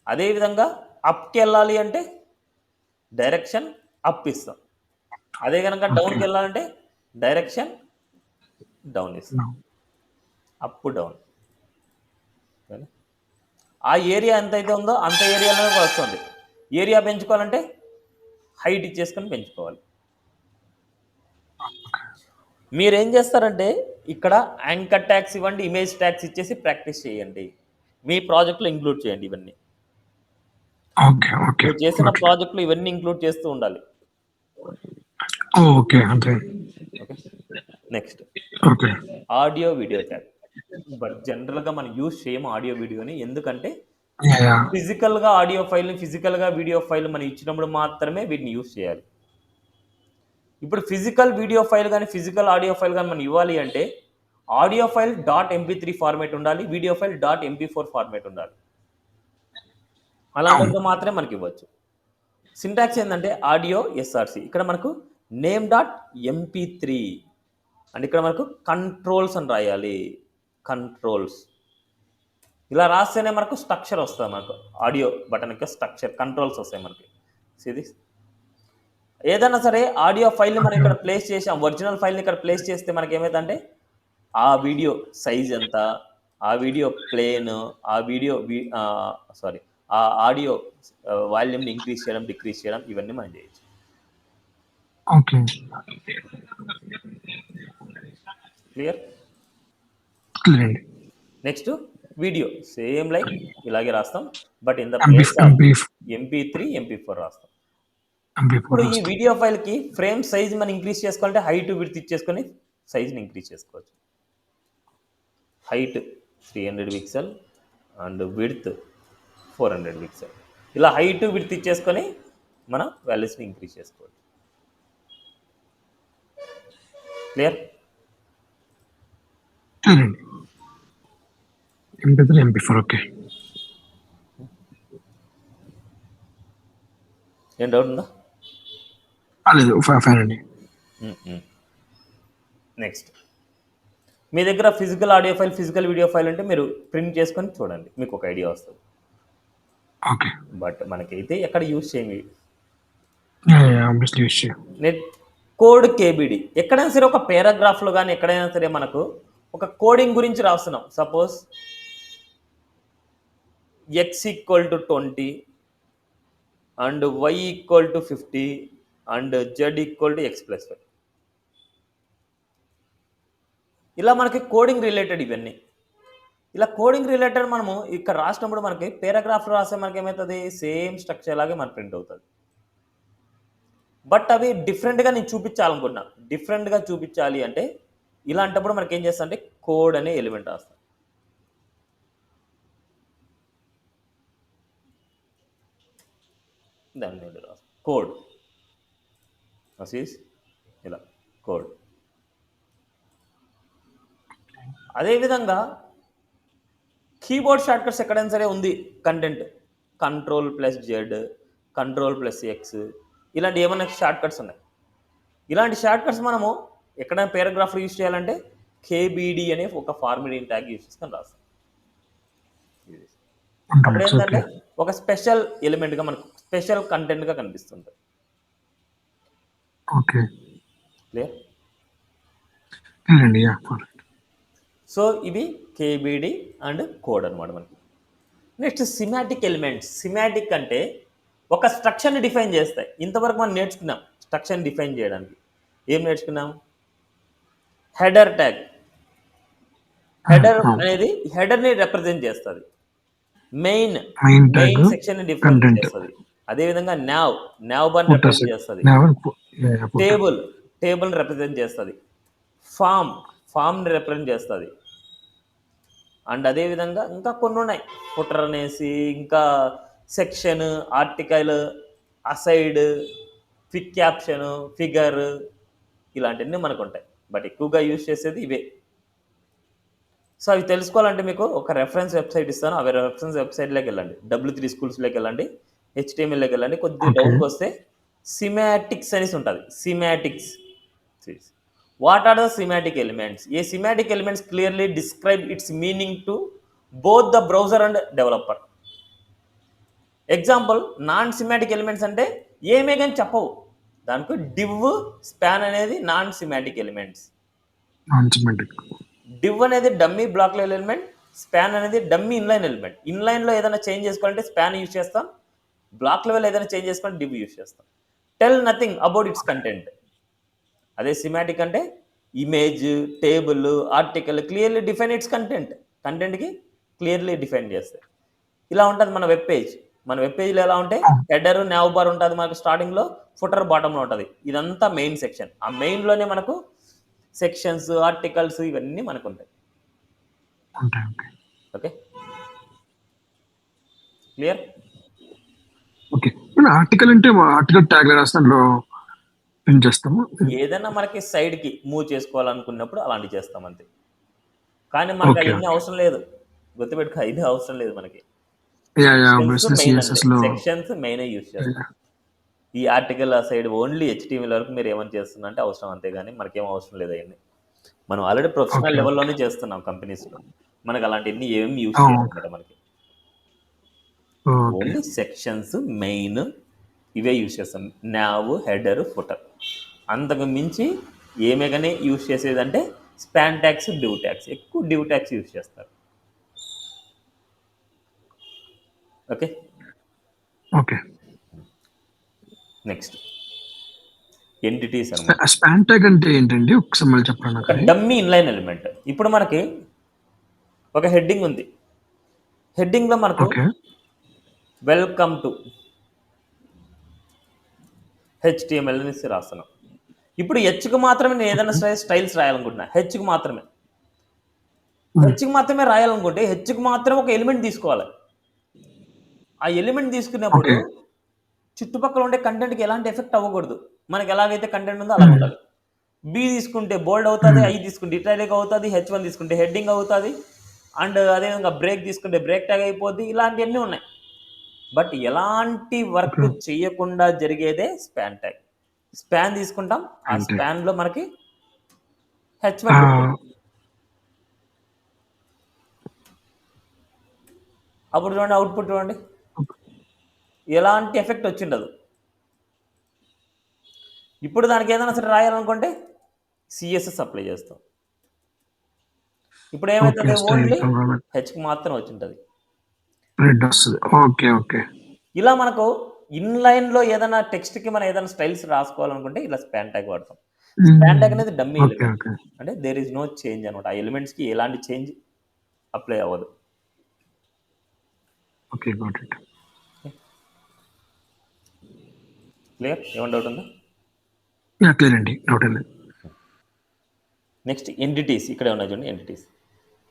అదేవిధంగా అప్కి వెళ్ళాలి అంటే డైరెక్షన్ అప్ ఇస్తాం. అదే కనుక డౌన్కి వెళ్ళాలంటే డైరెక్షన్ డౌన్ ఇస్తాం. Up down. ఆ ఏరియా ఎంతైతే ఉందో అంత ఏరియాలోనే వస్తుంది. ఏరియా పెంచుకోవాలంటే హైట్ ఇచ్చేసుకొని పెంచుకోవాలి. మీరేం చేస్తారంటే ఇక్కడ యాంకర్ ట్యాగ్స్ ఇవ్వండి, ఇమేజ్ ట్యాగ్స్ ఇచ్చేసి ప్రాక్టీస్ చేయండి. మీ ప్రాజెక్ట్లో ఇంక్లూడ్ చేయండి ఇవన్నీ. మీరు చేసిన ప్రాజెక్ట్లో ఇవన్నీ ఇంక్లూడ్ చేస్తూ ఉండాలి. ఓకే. అంతే. Next audio video tag. But జనరల్గా మనం యూజ్ చేయము ఆడియో వీడియోని, ఎందుకంటే ఫిజికల్గా ఆడియో ఫైల్ని ఫిజికల్గా వీడియో ఫైల్ మనం ఇచ్చినప్పుడు మాత్రమే వీటిని యూజ్ చేయాలి. ఇప్పుడు ఫిజికల్ వీడియో ఫైల్ కానీ ఫిజికల్ ఆడియో ఫైల్ కానీ మనం ఇవ్వాలి అంటే ఆడియో ఫైల్ .mp3 ఫార్మేట్ ఉండాలి, వీడియో ఫైల్ .mp4 ఫార్మేట్ ఉండాలి. అలాంటితో మాత్రమే మనకి ఇవ్వచ్చు. సింటాక్స్ ఏంటంటే ఆడియో ఎస్ఆర్సి, ఇక్కడ మనకు name.mp3 అండ్ ఇక్కడ మనకు కంట్రోల్స్ అని రాయాలి. కంట్రోల్స్ ఇలా రాస్తేనే మనకు స్ట్రక్చర్ వస్తుంది, మనకు ఆడియో బటన్ యొక్క స్ట్రక్చర్ కంట్రోల్స్ వస్తాయి మనకి. ఇది ఏదైనా సరే ఆడియో ఫైల్ని మనం ఇక్కడ ప్లేస్ చేసాం, ఒరిజినల్ ఫైల్ని ఇక్కడ ప్లేస్ చేస్తే మనకి ఏమైందంటే ఆ వీడియో సైజ్ ఎంత, ఆ వీడియో ప్లేన్, ఆ వీడియో సారీ ఆ ఆడియో వాల్యూమ్ని ఇంక్రీజ్ చేయడం డిక్రీజ్ చేయడం ఇవన్నీ మనం చేయొచ్చు. Okay, clear. క్లియర్ అండి. నెక్స్ట్ వీడియో సేమ్ లైక్ ఇలాగే రాస్తాం, but in the place of MP3 MP4 రాస్తాం. ఇప్పుడు ఈ వీడియో ఫైల్కి ఫ్రేమ్ సైజ్ మనం ఇంక్రీజ్ చేసుకోవాలంటే హైట్ విడ్త్ ఇచ్చేసుకొని సైజ్ని ఇంక్రీజ్ చేసుకోవచ్చు. Height 300 pixel and width 400 pixel, ఇలా హైట్ విడ్త్ ఇచ్చేసుకొని మనం వాల్యూస్ని ఇంక్రీజ్ చేసుకోవచ్చు. క్లియర్. MP3 MP4 okay. ఏం డౌట్ ఉందా? లేదు, ఫైన్ అండి. నెక్స్ట్ మీ దగ్గర physical audio file physical video file అంటే మీరు ప్రింట్ చేసుకొని చూడండి, మీకు ఒక ఐడియా వస్తుంది. ఓకే, బట్ మనకైతే ఎక్కడ యూజ్ చేయండి యూజ్ చేయం. నెట్ కోడ్ KBD ఎక్కడైనా సరే ఒక పారాగ్రాఫ్లో కానీ ఎక్కడైనా సరే మనకు ఒక కోడింగ్ గురించి రాస్తున్నాం. Suppose x = 20 and y = 50 and z = x+y, ఇలా మనకి కోడింగ్ రిలేటెడ్ ఇవన్నీ. ఇలా కోడింగ్ రిలేటెడ్ మనము ఇక్కడ రాసినప్పుడు మనకి పారాగ్రాఫ్లో రాస్తే మనకి ఏమవుతుంది, సేమ్ స్ట్రక్చర్ లాగే మన ప్రింట్ అవుతుంది. బట్ అవి డిఫరెంట్గా నేను చూపించాలనుకున్నా. డిఫరెంట్గా చూపించాలి అంటే ఇలాంటప్పుడు మనకి ఏం చేస్తా అంటే కోడ్ అనే ఎలిమెంట్ రాస్తాం. దాన్ని నేను రాస్తాను కోడ్, ఇలా కోడ్. అదేవిధంగా కీబోర్డ్ షార్ట్కట్స్ ఎక్కడైనా సరే ఉంది కంటెంట్, Ctrl+Z, Ctrl+X ఇలాంటి ఏమైనా షార్ట్కట్స్ ఉన్నాయి. ఇలాంటి షార్ట్కట్స్ మనము ఎక్కడైనా పారాగ్రాఫ్లో యూజ్ చేయాలంటే KBD అనే ఒక ఫార్మాటింగ్ ట్యాగ్ యూజ్ చేసుకొని రాస్తాం. అప్పుడు ఏంటంటే ఒక స్పెషల్ ఎలిమెంట్గా మనకు స్పెషల్ కంటెంట్గా కనిపిస్తుంది. Okay, clear. క్లియర్ అండి. సో ఇవి KBD అండ్ కోడ్ అనమాట మనకి. Next సిమాటిక్ elements. సిమాటిక్ అంటే ఒక స్ట్రక్చర్ని డిఫైన్ చేస్తాయి. ఇంతవరకు మనం నేర్చుకున్నాం స్ట్రక్చర్ని డిఫైన్ చేయడానికి. ఏం నేర్చుకున్నాం? Header tag. హెడర్ అనేది హెడర్ని రిప్రజెంట్ చేస్తుంది. మెయిన్ సెక్షన్ని డిఫైన్ చేస్తుంది. అదేవిధంగా నావ్ బార్ని రిప్రజెంట్ చేస్తుంది. టేబుల్ని రిప్రజెంట్ చేస్తుంది. ఫామ్ని రిప్రజెంట్ చేస్తుంది. అండ్ అదేవిధంగా ఇంకా కొన్ని ఉన్నాయి, ఫుటర్ అనేసి, ఇంకా section, article, aside, quick caption, figure ఇలాంటివన్నీ మనకు ఉంటాయి. బట్ ఎక్కువగా యూజ్ చేసేది ఇవే. సో అవి తెలుసుకోవాలంటే మీకు ఒక రెఫరెన్స్ వెబ్సైట్ ఇస్తాను. అవి రెఫరెన్స్ వెబ్సైట్లోకి వెళ్ళండి, W3 Schools వెళ్ళండి, HTMLలోకి వెళ్ళండి. కొద్దిగా డౌన్కి వస్తే సిమాటిక్స్ అనేసి ఉంటుంది. సిమాటిక్స్. What are the semantic elements? A semantic elements clearly describe its meaning to both the browser and developer. Example non semantic elements అంటే ఏమే కానీ చెప్పవు. దానికి div, span అనేది నాన్ సిమాటిక్ ఎలిమెంట్స్. div అనేది dummy block level element, span అనేది dummy inline element. ఇన్లైన్లో ఏదైనా చేంజ్ చేసుకోవాలంటే స్పాన్ యూజ్ చేస్తాం, బ్లాక్ లెవెల్ ఏదైనా చేంజ్ చేసుకోవాలంటే div యూజ్ చేస్తాం. Tell nothing about its content. అదే సిమాటిక్ అంటే image, table, article clearly define its కంటెంట్కి క్లియర్లీ డిఫైన్ చేస్తాయి. ఇలా ఉంటుంది మన వెబ్ పేజ్. మన వెబ్ పేజ్లో ఎలా ఉంటే హెడర్, నావ్ బార్ ఉంటుంది మనకు స్టార్టింగ్లో, ఫుటర్ బాటంలో ఉంటుంది. ఇదంతా మెయిన్ సెక్షన్. ఆ మెయిన్లోనే మనకు సెక్షన్స్, ఆర్టికల్స్ ఇవన్నీ మనకు ఉంటాయి. Okay, clear. ఓకే, ఆర్టికల్ అంటే ఆర్టికల్ ట్యాగ్ రాస్తాను ప్రింట్ చేస్తాము. ఏదైనా మనకి సైడ్కి మూవ్ చేసుకోవాలనుకున్నప్పుడు అలాంటి చేస్తాం అంతే. కానీ మనకి అవన్నీ అవసరం లేదు, గుర్తుపెట్టుకో, ఇది అవసరం లేదు మనకి. సెక్షన్స్ మెయిన్ యూజ్ చేస్తాం. ఈ ఆర్టికల్ ఆ సైడ్ ఓన్లీ HTML వరకు మీరు ఏమైనా చేస్తున్నా అంటే అవసరం, అంతే కానీ మనకేం అవసరం లేదు. అవన్నీ మనం ఆల్రెడీ ప్రొఫెషనల్ లెవెల్లోనే చేస్తున్నాం కంపెనీస్లో. మనకు అలాంటివన్నీ ఏమి యూజ్ ఓకే. చేయాలన్నమాట మనకి. ఓకే. ఓన్లీ సెక్షన్స్ మెయిన్ ఇవే యూజ్ చేస్తాం, నావ్, హెడర్, ఫుటర్. అంతకు మించి ఏమే కానీ యూజ్ చేసేదంటే స్పాన్ ట్యాగ్స్, డివ్ ట్యాగ్స్. ఎక్కువ డివ్ ట్యాగ్స్ యూజ్ చేస్తారు. Okay, okay. నెక్స్ట్ ఎంటిటీస్ అనమాట. స్పాన్ ట్యాగ్ అంటే ఏంటండి? ఒకసారి మళ్ళీ చెప్పండి నాకు ఒక అది. Dummy inline element. ఇప్పుడు మనకి ఒక హెడ్డింగ్ ఉంది. హెడ్డింగ్లో మనకు ఓకే. వెల్కమ్ టు HTML అనేసి రాస్తున్నాం. ఇప్పుడు హెచ్కి మాత్రమే నేను ఏదైనా స్టైల్స్ రాయాలనుకుంటున్నా, హెచ్కి మాత్రమే. హెచ్కి మాత్రమే రాయాలనుకుంటే హెచ్కి మాత్రమే ఒక ఎలిమెంట్ తీసుకోవాలి. ఆ ఎలిమెంట్ తీసుకున్నప్పుడు ఓకే. చుట్టుపక్కల ఉండే కంటెంట్కి ఎలాంటి ఎఫెక్ట్ అవ్వకూడదు. మనకి ఎలాగైతే కంటెంట్ ఉందో అలాగ ఉండాలి. బి తీసుకుంటే బోల్డ్ అవుతుంది, ఐ తీసుకుంటే ఇటాలిక్ అవుతుంది, H1 తీసుకుంటే హెడ్డింగ్ అవుతుంది, అండ్ అదేవిధంగా బ్రేక్ తీసుకుంటే బ్రేక్ ట్యాగ్ అయిపోద్ది. ఇలాంటివన్నీ ఉన్నాయి. బట్ ఎలాంటి వర్క్ ఓకే. చేయకుండా జరిగేదే స్పాన్ ట్యాగ్. స్పాన్ తీసుకుంటాం, ఆ అంటే స్పాన్లో మనకి H1 ఆ! పెట్టుకుంటాం. అప్పుడు చూడండి, అవుట్పుట్ చూడండి, ఎలాంటి ఎఫెక్ట్ వచ్చిండదు. ఇప్పుడు దానికి ఏదైనా సరే రాయాలనుకుంటే CSS అప్లై చేస్తాం. ఇప్పుడు ఓకే. ఏమవుతుంది, స్టైల్ ఓన్లీ కావాలి. హెచ్కి మాత్రం వచ్చింటుంది. రెడ్ వస్తది. ఓకే. ఓకే. ఇలా మనకు ఇన్లైన్లో ఏదైనా టెక్స్ట్కి మనం ఏదైనా స్టైల్స్ రాసుకోవాలనుకుంటే ఇలా స్పాన్ ట్యాగ్ వాడతాం. స్పాన్ ట్యాగ్ అనేది డమ్మీ ఓకే. Element, okay. అంటే దేర్ ఈజ్ నో చేంజ్ అనమాట. ఆ ఎలిమెంట్స్కి ఎలాంటి చేంజ్ అప్లై అవ్వదు. ఓకే. Got it. క్లియర్? ఏమైనా డౌట్ ఉందా? యాహ్! క్లియర్ అండి. డౌట్ ఏం లేదు. Next entities. ఇక్కడే ఉన్నాయి చూడండి ఎంటిటీస్.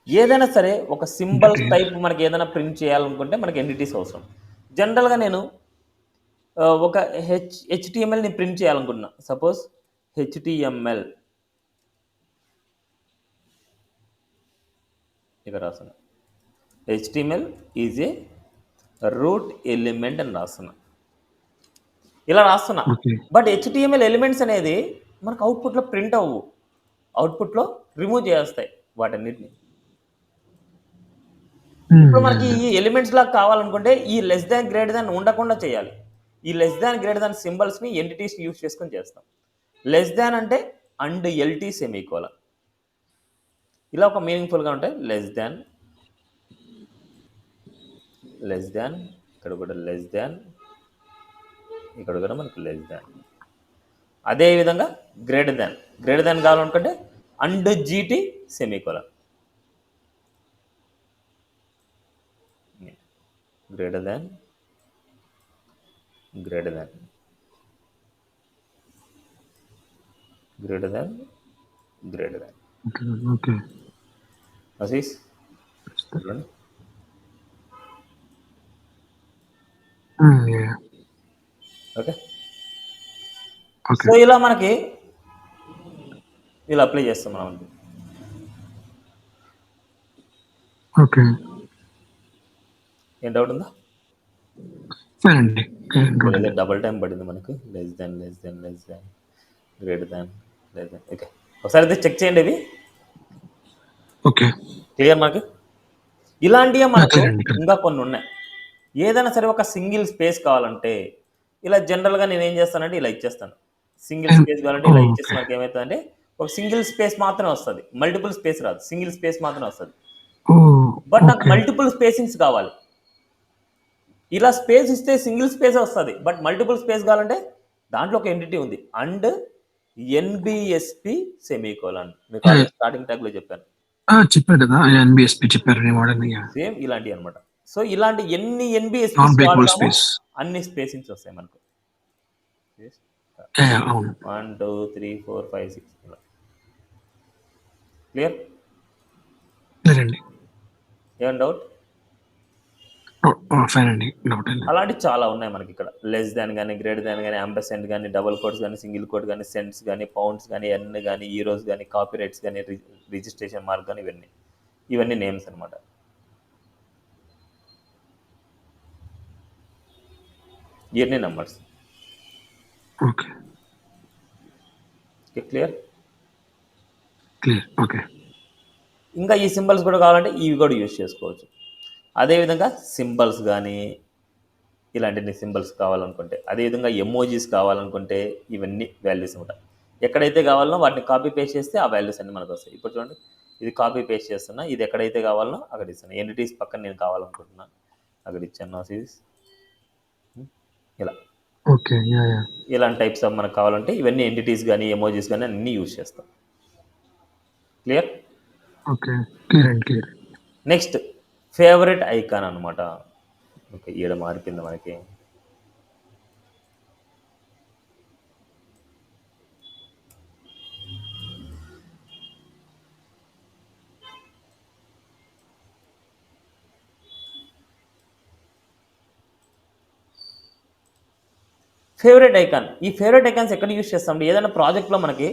ఏదైనా సరే ఒక సింబల్ ఎంటిటీస్. టైప్ మనకి ఏదైనా ప్రింట్ చేయాలనుకుంటే మనకి ఎంటిటీస్ అవసరం. జనరల్గా నేను ఒక HTMLని ప్రింట్ చేయాలనుకుంటున్నా. సపోజ్ HTML ఇక్కడ రాస్తున్నా, HTML is a root element అని రాస్తున్నా. ఇలా రాస్తున్నా. ఓకే. బట్ HTML ఎలిమెంట్స్ అనేది మనకు అవుట్పుట్లో ప్రింట్ అవ్వు, అవుట్పుట్లో రిమూవ్ చేస్తాయి వాటన్నిటిని. ఇప్పుడు మనకి యాహ్! ఈ ఎలిమెంట్స్ లాగా కావాలనుకుంటే ఈ లెస్ దాన్ గ్రేటర్ దాన్ ఉండకుండా చేయాలి. ఈ లెస్ దాన్ గ్రేటర్ దాన్ సింబల్స్ని ఎంటిటీస్ యూజ్ చేసుకొని చేస్తాం. లెస్ దాన్ అంటే అండ్ LT సెమీకోలన్. ఇలా ఒక మీనింగ్ఫుల్గా ఉంటాయి. లెస్ దాన్, లెస్ దాన్, ఇక్కడ కూడా లెస్ దాన్, ఇక్కడ కూడా మనకు లెస్ దాన్. అదేవిధంగా గ్రేటర్ దాన్, గ్రేటర్ దాన్ కావాలనుకుంటే and GT semicolon. Greater than, greater than, greater than, greater than. Okay. అసీస్ చూడండి. యాహ్! ఓకే. ఓకే. సో ఇలా మనకి ఇలా అప్లై చేస్తాం మనం అంతే. ఓకే. ఏం డౌట్ ఉందా? ఫైన్ అండి. డౌట్ ఏం లేదా లేదు. డబుల్ టైం పడింది మనకు. Less than, less than, less than, greater దాన్, లెస్ దాన్. ఓకే, ఒకసారి అయితే చెక్ చేయండి ఇవి. ఓకే. క్లియర్ మనకి? ఇలాంటివే యాహ్! మనకు క్లియర్ అండి. క్లియర్. ఇంకా కొన్ని ఉన్నాయి. ఏదైనా సరే ఒక సింగిల్ స్పేస్ కావాలంటే ఇలా జనరల్‌గా నేను ఏం చేస్తానంటే ఇలా ఇచ్చేస్తాను. సింగిల్ స్పేస్ కావాలంటే ఇలా ఇచ్చేస్తే ఓకే. మనకి ఏమవుతుందంటే ఒక సింగిల్ స్పేస్ మాత్రమే వస్తుంది, మల్టిపుల్ స్పేస్ రాదు. సింగిల్ స్పేస్ మాత్రమే వస్తుంది. ఓహ్! బట్ నాకు ఓకే. మల్టిపుల్ స్పేసింగ్స్ కావాలి. ఇలా స్పేస్ ఇస్తే సింగిల్ స్పేసే వస్తుంది, బట్ మల్టిపుల్ స్పేస్ కావాలంటే దాంట్లో ఒక ఎంటిటీ ఉంది, అండ్ NBSP సెమీకోలన్. మీకు యాహ్! ఆల్రెడీ స్టార్టింగ్ ట్యాగ్లో చెప్పాను. చెప్పారు కదా! NBSP చెప్పారు. నేను వాడాను. యాహ్! సేమ్ ఇలాంటివి అనమాట. సో ఇలాంటి ఎన్ని NBSPs నాన్ బ్రేకబుల్ వాడతామో స్పేస్. అన్ని స్పేసింగ్స్ వస్తాయి మనకు. యాహ్! అవును. 1 2 3 4 5 6 ఇలా. క్లియర్? క్లియర్ అండి. ఏమైనా డౌట్? ఫైన్ అండి. డౌట్ ఏం లేదు. అలాంటివి చాలా ఉన్నాయి మనకి ఇక్కడ. లెస్ దాన్ కానీ, గ్రేటర్ దాన్ కానీ, అంపర్సెంట్ కానీ, డబుల్ కోట్స్ కానీ, సింగిల్ కోట్ కానీ, సెంట్స్ కానీ, పౌండ్స్ కానీ, ఎన్ కానీ, ఈరోస్ కానీ, కాపీ రైట్స్ కానీ, రిజిస్ట్రేషన్ మార్క్ కానీ, ఇవన్నీ నేమ్స్ అనమాట. ఇవన్నీ numbers. Okay. Clear? Clear. Okay. ఇంకా ఈ సింబల్స్ కూడా కావాలంటే ఇవి కూడా యూజ్ చేసుకోవచ్చు. అదేవిధంగా సింబల్స్ కానీ ఇలాంటి సింబల్స్ కావాలనుకుంటే, అదేవిధంగా ఎమోజీస్ కావాలనుకుంటే ఇవన్నీ వాల్యూస్ ఉంటాయి. ఎక్కడైతే కావాలనో వాటిని కాపీ పేస్ట్ చేస్తే ఆ వాల్యూస్ అన్నీ మనకు వస్తాయి. ఇప్పుడు చూడండి, ఇది కాపీ పేస్ట్ చేస్తున్నా, ఇది ఎక్కడైతే కావాలనో అక్కడ ఇస్తాను. ఎంటిటీస్ పక్కన నేను కావాలనుకుంటున్నా, అక్కడ ఇచ్చాను సిరీస్. ఇలా ఓకే. యాహ్! యాహ్! ఇలాంటి టైప్స్ ఆఫ్ మనకు కావాలంటే ఇవన్నీ ఎంటిటీస్ కానీ ఎమోజీస్ కానీ అన్నీ యూజ్ చేస్తాం. క్లియర్? ఓకే. క్లియర్ అండి. క్లియర్. నెక్స్ట్ ఫేవరెట్ ఐకాన్ అనమాట. ఓకే, ఈడ మారిపోయింది మనకి. Favourite icon. ఈ ఫేవరెట్ ఐకాన్స్ ఎక్కడ యూజ్ చేస్తాం? ఏదైనా ప్రాజెక్ట్లో మనకి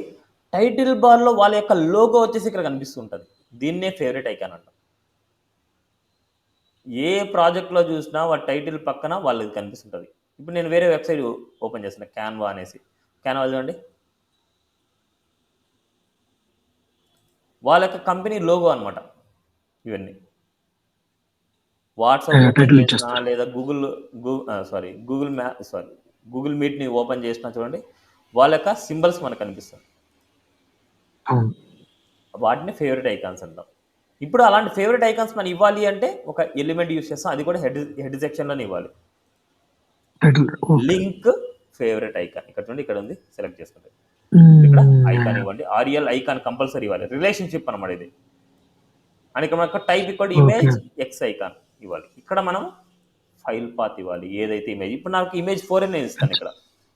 టైటిల్ బార్లో వాళ్ళ యొక్క లోగో వచ్చేసి ఇక్కడ కనిపిస్తుంటుంది. దీన్నే ఫేవరెట్ ఐకాన్ అంటాం. ఏ ప్రాజెక్ట్లో చూసినా వాటి టైటిల్ పక్కన వాళ్ళది కనిపిస్తుంటుంది. ఇప్పుడు నేను వేరే వెబ్సైట్ ఓపెన్ చేస్తున్నా, క్యాన్వా అనేసి. క్యాన్వా చూడండి, వాళ్ళ యొక్క కంపెనీ లోగో అనమాట ఇవన్నీ. వాట్సాప్ ఓపెన్ టైటిల్ చేసినా ఇచ్చేస్తారు. లేదా గూగుల్ మీట్ని ఓపెన్ చేసినా చూడండి, వాళ్ళ యొక్క సింబల్స్ మనకు కనిపిస్తుంది. అవును. వాటిని ఫేవరెట్ ఐకాన్స్ అంటాం. ఇప్పుడు అలాంటి ఫేవరెట్ ఐకాన్స్ మనం ఇవ్వాలి అంటే ఒక ఎలిమెంట్ యూస్ చేస్తాం, అది కూడా హెడ్ సెక్షన్లోనే ఇవ్వాలి. Title. Okay. Link favourite icon ఇక్కడ చూడండి, ఇక్కడ ఉంది, సెలెక్ట్ చేసుకోండి. ఇక్కడ ఐకాన్ ఇవ్వండి, ఆర్ఎల్ ఐకాన్ కంపల్సరీ ఇవ్వాలి. రిలేషన్షిప్ అనమాట ఇది. అని ఇక్కడ మనకు టైప్ ఇక్కడ ఇమేజ్ ఎక్స్ ఐకాన్ ఇవ్వాలి. ఇక్కడ మనం ఫైల్ పాత్ ఇవ్వాలి, ఏదైతే ఇమేజ్. ఇప్పుడు నాకు ఇమేజ్ 4 నేను ఇస్తాను. ఇక్కడ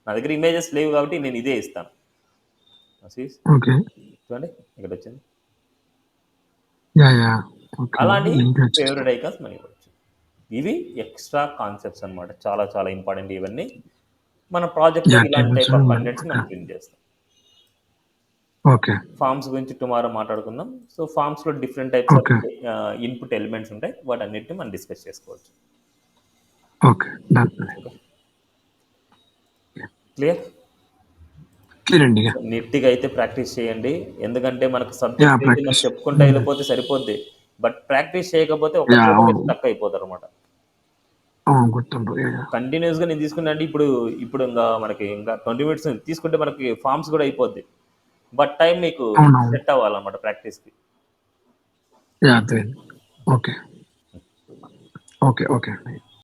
నా దగ్గర ఇమేజెస్ లేవు కాబట్టి నేను ఇదే ఇస్తాను. ఓకే. చూడండి ఇక్కడ వచ్చింది. యాహ్! యాహ్! ఓకే. అలాంటి లింక్ వచ్చేసి ఫేవరెట్ ఐకాన్స్ మనం ఇవ్వచ్చు. ఇవి ఎక్స్ట్రా కాన్సెప్ట్స్ అనమాట, చాలా చాలా ఇంపార్టెంట్. ఇవన్నీ మన ప్రాజెక్ట్లో యాహ్! ఇలాంటి టైప్ టేబుల్స్ ఆఫ్ కంటెంట్స్ మనం ప్రింట్ చేస్తాం. ఓకే. ఫార్మ్స్ గురించి టుమారో మాట్లాడుకుందాం. సో ఫార్మ్స్లో different types of okay. Input elements ఉంటాయి, వాటన్నిటిని మనం డిస్కస్ చేసుకోవచ్చు. ఓకే. డన్. క్లియర్? క్లియర్ అండి. నీట్గా అయితే ప్రాక్టీస్ చేయండి. ఎందుకంటే మనకు యాహ్! సబ్జెక్ట్ అయితే మనం ప్రాక్టీస్. చెప్పుకుంటూ వెళ్ళిపోతే సరిపోద్ది. బట్ ప్రాక్టీస్ చేయకపోతే ఒక యాహ్! చోట మీరు అవును. స్టక్ అయిపోతారు అనమాట. అవును, గుర్తుంటుంది. యాహ్! కంటిన్యూస్గా నేను తీసుకున్నా అంటే ఇప్పుడు ఇంకా మనకి ఇంకా 20 మినిట్స్ తీసుకుంటే మనకి ఫార్మ్స్ కూడా అయిపోద్ది. బట్ టైం మీకు అవునవును. సెట్ అవ్వాలన్నమాట ప్రాక్టీస్కి. యాహ్! అర్థమైంది. ఓకే. ఓకే. ఓకే అండి.